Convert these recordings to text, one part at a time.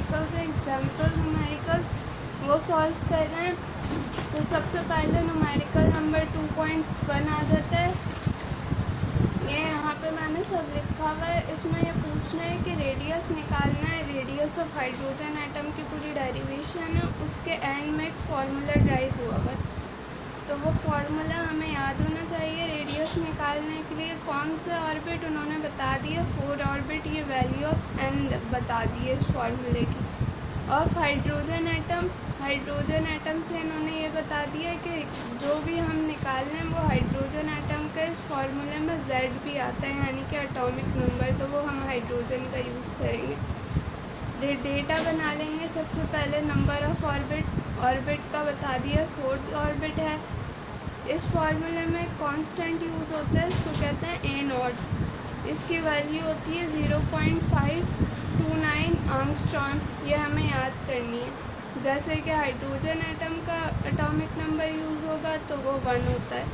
Numericals हैं, example numericals, वो solve कर रहे हैं। तो सबसे पहले न्यूमेरिकल नंबर 2.1 आ जाता है। ये यहाँ पे मैंने सब लिखा हुआ है। इसमें ये पूछना है कि रेडियस निकालना है, रेडियस ऑफ हाइड्रोजन एटम की पूरी डेरिवेशन है, उसके एंड में एक फार्मूला ड्राइव हुआ हुआ है। तो वो फार्मूला हमें याद होना चाहिए। रेडियस निकालने के लिए कौन से ऑर्बिट उन्होंने बता दिया, 4 ऑर्बिट, ये वैल्यू ऑफ एन बता दी है इस फार्मूले की। ऑफ हाइड्रोजन एटम से इन्होंने ये बता दिया कि जो भी हम निकाल लें वो हाइड्रोजन एटम का इस फार्मूले में Z भी आता है, यानी कि एटॉमिक नंबर, तो वो हम हाइड्रोजन का यूज़ करेंगे। डेटा बना लेंगे। सबसे पहले नंबर ऑफ ऑर्बिट का बता दिया, 4 ऑर्बिट है। इस फार्मूले में कांस्टेंट यूज़ होता है, इसको कहते हैं A0। इसकी वैल्यू होती है 0.529 एंगस्ट्रॉम। ये हमें याद करनी है। जैसे कि हाइड्रोजन एटम का एटॉमिक नंबर यूज़ होगा तो वो 1 होता है।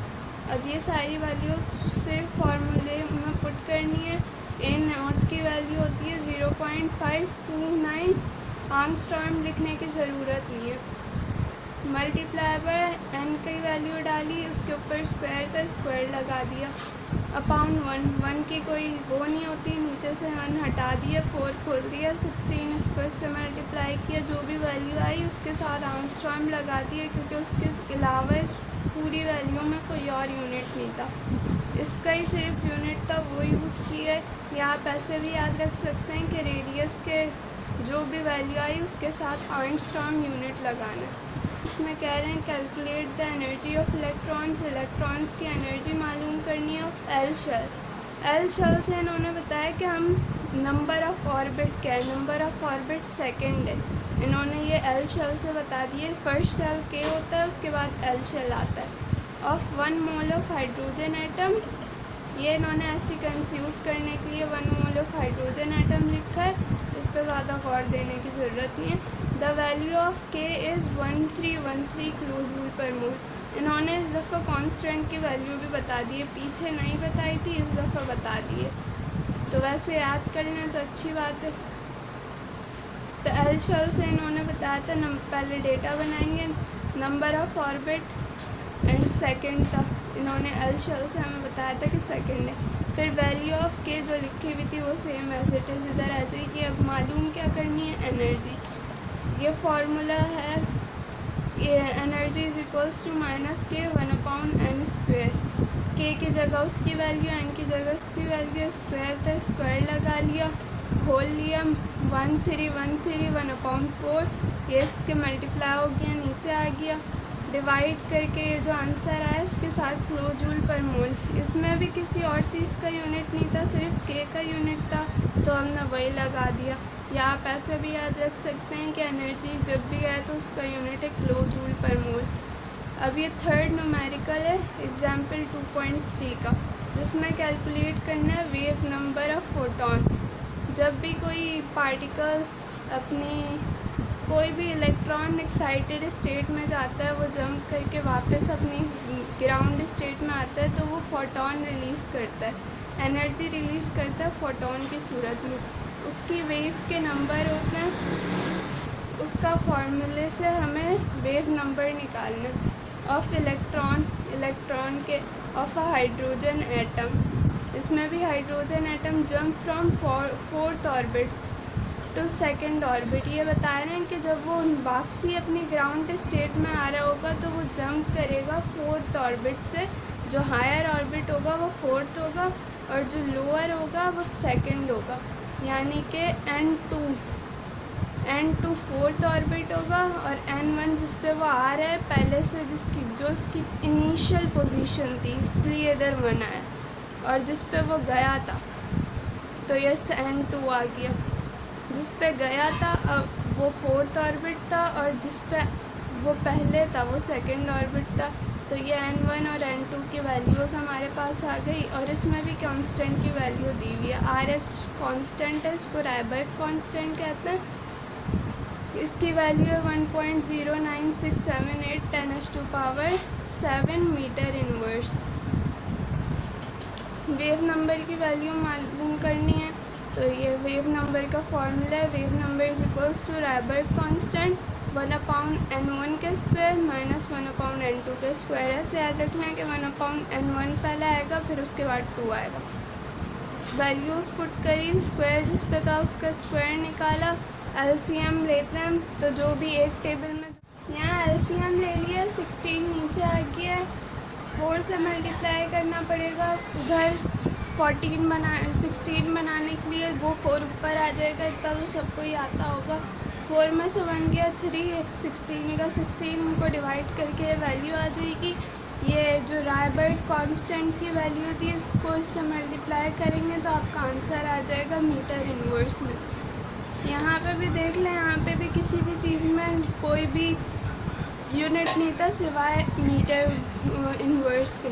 अब ये सारी वैल्यूज से फार्मूले में पुट करनी है। A0 की वैल्यू होती है 0.529 एंगस्ट्रॉम, लिखने की ज़रूरत नहीं है। मल्टीप्लाई बाय n की वैल्यू डाली, उसके ऊपर स्क्वायर था, स्क्वायर लगा दिया, अपॉन 1 की कोई वो नहीं होती, नीचे से 1 हटा दिया, 4 खोल दिया, 16 इसको इससे मल्टीप्लाई किया, जो भी वैल्यू आई उसके साथ एंगस्ट्रॉम लगा दिया, क्योंकि उसके अलावा इस पूरी वैल्यू में कोई और यूनिट नहीं था, इसका ही सिर्फ यूनिट था, वो यूज़ किया है। या आप ऐसे भी याद रख सकते हैं कि रेडियस के जो भी वैल्यू आई उसके साथ एंगस्ट्रॉम यूनिट लगाना है। इसमें कह रहे हैं calculate the energy of electrons की एनर्जी मालूम करनी है ऑफ एल शेल से इन्होंने बताया कि हम नंबर ऑफ ऑर्बिट क्या है, नंबर ऑफ ऑर्बिट सेकंड है, इन्होंने ये एल शेल से बता दिए। फर्स्ट शेल के होता है, उसके बाद एल शेल आता है। Of 1 mole of hydrogen atom, ये इन्होंने ऐसे कंफ्यूज करने के लिए 1 मोल ऑफ हाइड्रोजन एटम लिखा है, इस पर ज़्यादा गौर देने की ज़रूरत नहीं है। द वैल्यू ऑफ के इज़ 1313 किलो जूल पर मोल। इन्होंने इस दफ़ा कांस्टेंट की वैल्यू भी बता दी है, पीछे नहीं बताई थी, इस दफ़ा बता दी है, तो वैसे याद कर लें तो अच्छी बात है। तो एल शेल से इन्होंने बताया था, पहले डेटा बनाएंगे, number of orbit and second था, इन्होंने एल शेल से हमें बताया था कि सेकंड है। फिर वैल्यू ऑफ के जो लिखी हुई थी वो सेम एज इट इज़ इधर आ जाएगी। अब मालूम क्या करनी है, एनर्जी। ये फार्मूला है, ये energy is equals to minus K 1/n²। के की जगह उसकी वैल्यू, एन की जगह उसकी वैल्यू, स्क्वायर था, स्क्वायर लगा लिया, होल लिया, 1313 1/4, ये इसके मल्टीप्लाई हो गया, नीचे आ गया, डिवाइड करके जो आंसर आया इसके साथ किलो जूल पर मोल। इसमें भी किसी और चीज़ का यूनिट नहीं था, सिर्फ के का यूनिट था, तो हमने वही लगा दिया। या आप ऐसे भी याद रख सकते हैं कि एनर्जी जब भी आए तो उसका यूनिट है किलो जूल पर मोल। अब ये थर्ड न्यूमेरिकल है एग्जाम्पल 2.3 का, जिसमें कैलकुलेट करना है वेव नंबर ऑफ फोटोन। जब भी कोई पार्टिकल अपनी कोई भी इलेक्ट्रॉन एक्साइटेड स्टेट में जाता है, वो जंप करके वापस अपनी ग्राउंड स्टेट में आता है, तो वो फोटोन रिलीज़ करता है, एनर्जी रिलीज़ करता है फोटोन की सूरत में। उसकी वेव के नंबर होते हैं, उसका फार्मूले से हमें वेव नंबर निकालना है ऑफ इलेक्ट्रॉन के ऑफ अ हाइड्रोजन एटम। इसमें भी hydrogen atom jump from 4th orbit to 2nd orbit. ये बता रहे हैं कि जब वो वापसी अपनी ग्राउंड स्टेट में आ रहा होगा तो वो जंप करेगा 4th ऑर्बिट से, जो हायर ऑर्बिट होगा वो 4th होगा और जो लोअर होगा वो 2nd होगा, यानी कि N2 4th ऑर्बिट होगा और N1 जिस पे वो आ रहा है पहले से, जो इसकी इनिशियल पोजीशन थी, इसलिए इधर 1 आया, और जिस पे वो गया था तो ये N2 आ गया। जिस पे गया था अब वो 4th ऑर्बिट था, और जिस पे वो पहले था वो 2nd ऑर्बिट था, तो ये N1 और N2 की वैल्यूज़ हमारे पास आ गई। और इसमें भी कांस्टेंट की वैल्यू दी हुई है, RH कांस्टेंट है, इसको रायबर्ग कांस्टेंट कहते हैं। इसकी वैल्यू है 1.09678 10⁻⁷ मीटर इनवर्स। वेव नंबर की वैल्यू मालूम करनी है, तो ये वेव नंबर का फॉर्मूला है, wave number is equals to Rydberg constant 1/n1 के स्क्वायर माइनस 1/n2 के स्क्वायर। ऐसे याद रखना है कि 1/n1 पहले आएगा, फिर उसके बाद 2 आएगा। वैल्यूज़ पुट करी, स्क्वायर जिस पे था उसका स्क्वायर निकाला, एलसीएम लेते हैं। तो जो भी एक टेबल में यहाँ एलसीएम ले लिया, 16 नीचे आ गया है, 4 से मल्टीप्लाई करना पड़ेगा। उधर 16 बनाने के लिए वो 4 ऊपर आ जाएगा, इतना तो सबको ही आता होगा। 4 में से बन गया 3, 16 का 16 को डिवाइड करके वैल्यू आ जाएगी। ये जो रायबर्ग कांस्टेंट की वैल्यू थी, इसको इससे मल्टीप्लाई करेंगे तो आपका आंसर आ जाएगा मीटर इन्वर्स में। यहाँ पे भी देख लें, यहाँ पे भी किसी भी चीज़ में कोई भी यूनिट नहीं था सिवाय मीटर इन्वर्स के,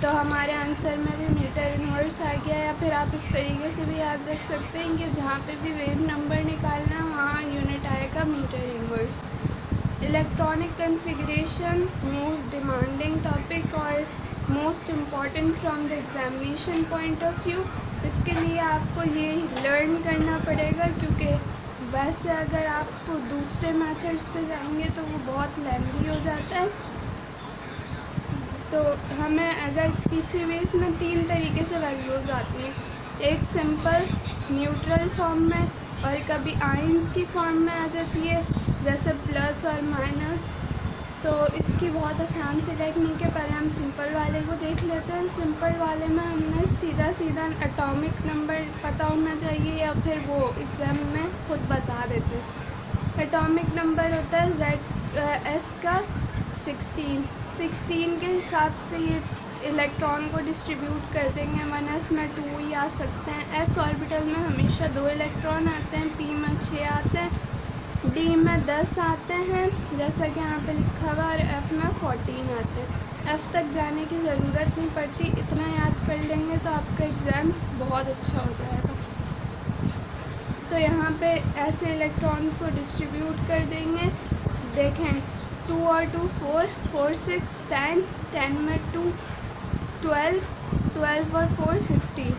तो हमारे आंसर में भी मीटर इन्वर्स आ गया। या फिर आप इस तरीके से भी याद रख सकते हैं कि जहाँ पे भी वेव नंबर निकालना है वहाँ यूनिट आएगा metre inverse. Electronic configuration most demanding topic और most important from the examination point of view. इसके लिए आपको ये लर्न करना पड़ेगा, क्योंकि वैसे अगर आप दूसरे मेथड्स पे जाएंगे तो वो बहुत लेंथी हो जाता है। तो हमें अगर किसी भी इसमें 3 तरीके से वैल्यूज़ आती हैं, एक सिंपल न्यूट्रल फॉर्म में और कभी आयंस की फॉर्म में आ जाती है, जैसे प्लस और माइनस। तो इसकी बहुत आसान सी टेक्निक है। पहले हम सिंपल वाले को देख लेते हैं। सिंपल वाले में हमने सीधा एटॉमिक नंबर पता होना चाहिए, या फिर वो एग्ज़ाम में खुद बता देते हैं। एटॉमिक नंबर होता है एस का 16 के हिसाब से ये इलेक्ट्रॉन को डिस्ट्रीब्यूट कर देंगे। 1s में 2 ही आ सकते हैं। s ऑर्बिटल में हमेशा 2 इलेक्ट्रॉन आते हैं, p में 6 आते हैं, d में 10 आते हैं जैसा कि यहाँ पे लिखा हुआ, और f में 14 आते हैं। f तक जाने की ज़रूरत नहीं पड़ती, इतना याद कर लेंगे तो आपका एग्ज़ाम बहुत अच्छा हो जाएगा। तो यहाँ पे ऐसे इलेक्ट्रॉन्स को डिस्ट्रीब्यूट कर देंगे। देखें 2 और 2 4, 4 6 10, 10 में 2 12, 12 और 4 16।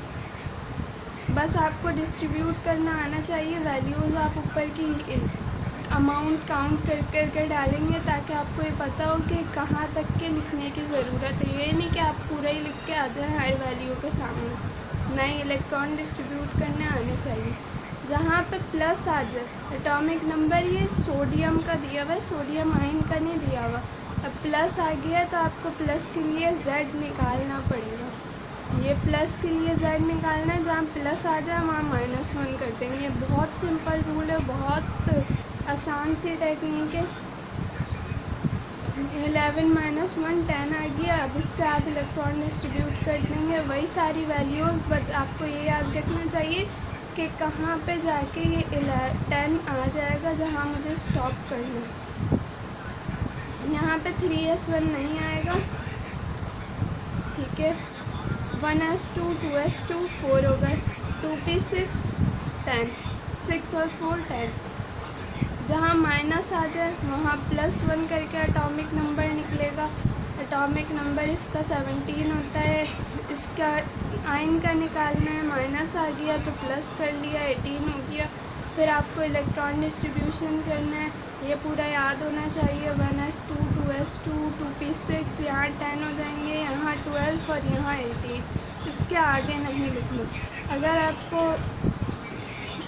बस आपको डिस्ट्रीब्यूट करना आना चाहिए। वैल्यूज़ आप ऊपर की अमाउंट काउंट कर डालेंगे, ताकि आपको ये पता हो कि कहाँ तक के लिखने की ज़रूरत है। ये नहीं कि आप पूरा ही लिख के आ जाएँ हर वैल्यू के सामने, नए इलेक्ट्रॉन डिस्ट्रीब्यूट करने आने चाहिए। जहाँ पे प्लस आ जाए एटॉमिक नंबर, ये सोडियम का दिया हुआ है, सोडियम आयन का नहीं दिया हुआ। अब प्लस आ गया तो आपको प्लस के लिए Z निकालना पड़ेगा। ये प्लस के लिए Z निकालना है, जहाँ प्लस आ जाए वहाँ -1 कर देंगे। ये बहुत सिंपल रूल है, बहुत आसान सी टेक्निक है। 11 - 1 10 आ गया। अब इससे आप इलेक्ट्रॉन डिस्ट्रीब्यूट कर देंगे। वही सारी वैल्यूज़, बट आपको ये याद रखना चाहिए कि कहाँ पे जाके ये 10 आ जाएगा जहाँ मुझे स्टॉप करना है। यहाँ पे 3s1 नहीं आएगा, ठीक है। 1s2 2s2 4 होगा, 2p6 10, 6 और 4 10। जहाँ माइनस आ जाए वहाँ +1 करके एटॉमिक नंबर निकलेगा। एटॉमिक नंबर इसका 17 होता है। इसका आयन का निकालना है, माइनस आ गया तो प्लस कर लिया, 18 हो गया। फिर आपको इलेक्ट्रॉन डिस्ट्रीब्यूशन करना है, ये पूरा याद होना चाहिए। 1s2 2s2 2p6, यहाँ 10 हो जाएंगे, यहाँ 12 और यहाँ 18। इसके आगे नहीं लिखना। अगर आपको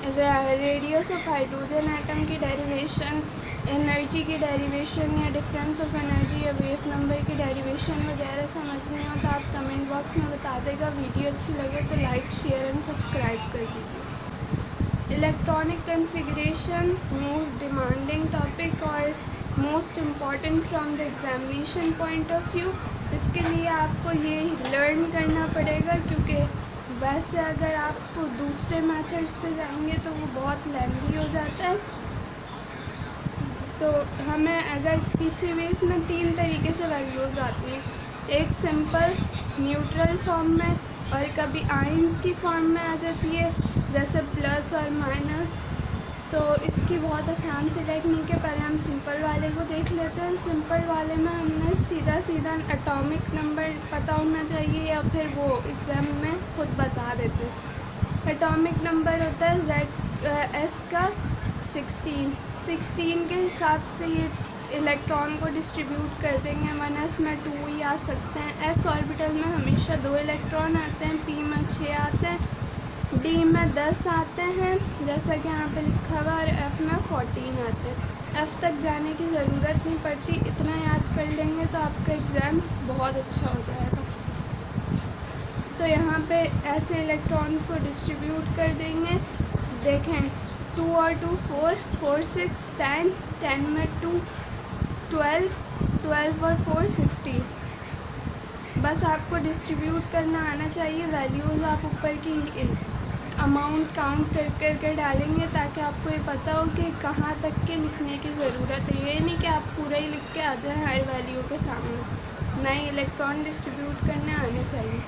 रेडियस ऑफ हाइड्रोजन एटम की डेरिवेशन, एनर्जी की डेरिवेशन या डिफरेंस ऑफ एनर्जी या वेव नंबर की डेरिवेशन वगैरह समझने हो तो आप कमेंट बॉक्स में बता देगा। वीडियो अच्छी लगे तो लाइक शेयर एंड सब्सक्राइब कर दीजिए। Electronic configuration most demanding topic और most important from the examination point of view. इसके लिए आपको ये लर्न करना पड़ेगा, क्योंकि वैसे अगर आप दूसरे मेथड्स पे जाएंगे तो वो बहुत लेंथी हो जाता है। तो हमें अगर किसी भी इसमें 3 तरीके से वैल्यूज़ आती हैं, एक सिंपल न्यूट्रल फॉर्म में और कभी आयंस की फॉर्म में आ जाती है, जैसे प्लस और माइनस। तो इसकी बहुत आसान सी टेक्निक है। पहले हम सिंपल वाले को देख लेते हैं। सिंपल वाले में हमने सीधा एटॉमिक नंबर पता होना चाहिए, या फिर वो एग्ज़ाम में खुद बता देते हैं। एटॉमिक नंबर होता है S का 16 के हिसाब से ये इलेक्ट्रॉन को डिस्ट्रीब्यूट कर देंगे। 1s में 2 ही आ सकते हैं। s ऑर्बिटल में हमेशा 2 इलेक्ट्रॉन आते हैं। p में 6 आते हैं। d में 10 आते हैं जैसा कि यहाँ पे लिखा हुआ, और f में 14 आते हैं। f तक जाने की ज़रूरत नहीं पड़ती, इतना याद कर लेंगे तो आपका एग्ज़ाम बहुत अच्छा हो जाएगा। तो यहाँ पे ऐसे इलेक्ट्रॉन्स को डिस्ट्रीब्यूट कर देंगे। देखें 2 और 2 4, 4 6 10, 10 में 2 12, 12 और 4 16। बस आपको डिस्ट्रीब्यूट करना आना चाहिए। वैल्यूज़ आप ऊपर की अमाउंट काउंट कर कर डालेंगे ताकि आपको ये पता हो कि कहाँ तक के लिखने की ज़रूरत है। ये नहीं कि आप पूरा ही लिख के आ जाएँ हर वैल्यू के सामने। नए इलेक्ट्रॉन डिस्ट्रीब्यूट करने आने चाहिए।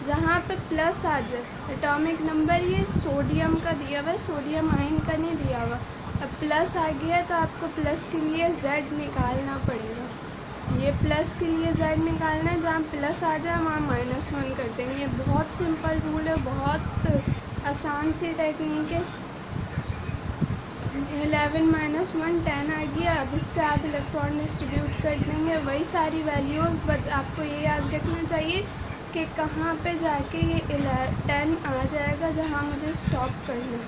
जहाँ पे प्लस आ जाए, एटॉमिक नंबर ये सोडियम का दिया हुआ है, सोडियम आयन का नहीं दिया हुआ। अब प्लस आ गया है तो आपको प्लस के लिए Z निकालना पड़ेगा। ये प्लस के लिए Z निकालना है, जहाँ प्लस आ जाए वहाँ -1 कर देंगे। बहुत सिंपल रूल है, बहुत आसान सी टेक्निक है। 11 - 1 10 आ गया। अब इससे आप इलेक्ट्रॉन डिस्ट्रीब्यूट कर देंगे। वही सारी वैल्यूज़, बट आपको ये याद रखना चाहिए कि कहाँ पे जाके ये 10 आ जाएगा जहाँ मुझे स्टॉप करना है।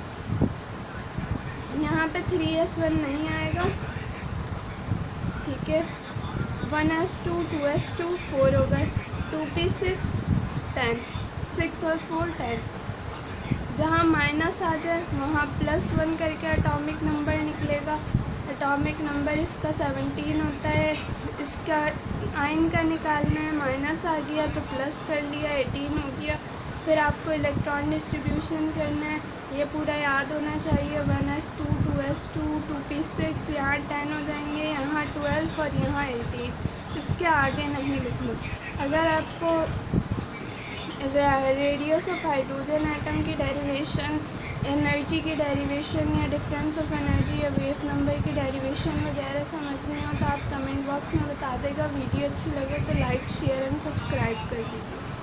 यहाँ पे 3s1 नहीं आएगा, ठीक है। 1s2 2s2 4 हो गए, 2p6 10, 6 और 4 10। जहाँ माइनस आ जाए वहाँ +1 करके एटॉमिक नंबर निकलेगा। एटॉमिक नंबर इसका 17 होता है। इसका आयन का निकालना है, माइनस आ गया तो प्लस कर लिया, 18 हो गया। फिर आपको इलेक्ट्रॉन डिस्ट्रीब्यूशन करना है, ये पूरा याद होना चाहिए। 1s2 2s2 2p6, यहाँ 10 हो जाएंगे, यहाँ 12 और यहाँ 18। इसके आगे नहीं लिखना। अगर आपको रेडियस ऑफ हाइड्रोजन एटम की डेरिवेशन, एनर्जी की डेरिवेशन या डिफरेंस ऑफ एनर्जी या वेव नंबर की डेरिवेशन वगैरह समझने हो तो आप कमेंट बॉक्स में बता देगा। वीडियो अच्छी लगे तो लाइक शेयर एंड सब्सक्राइब कर दीजिए।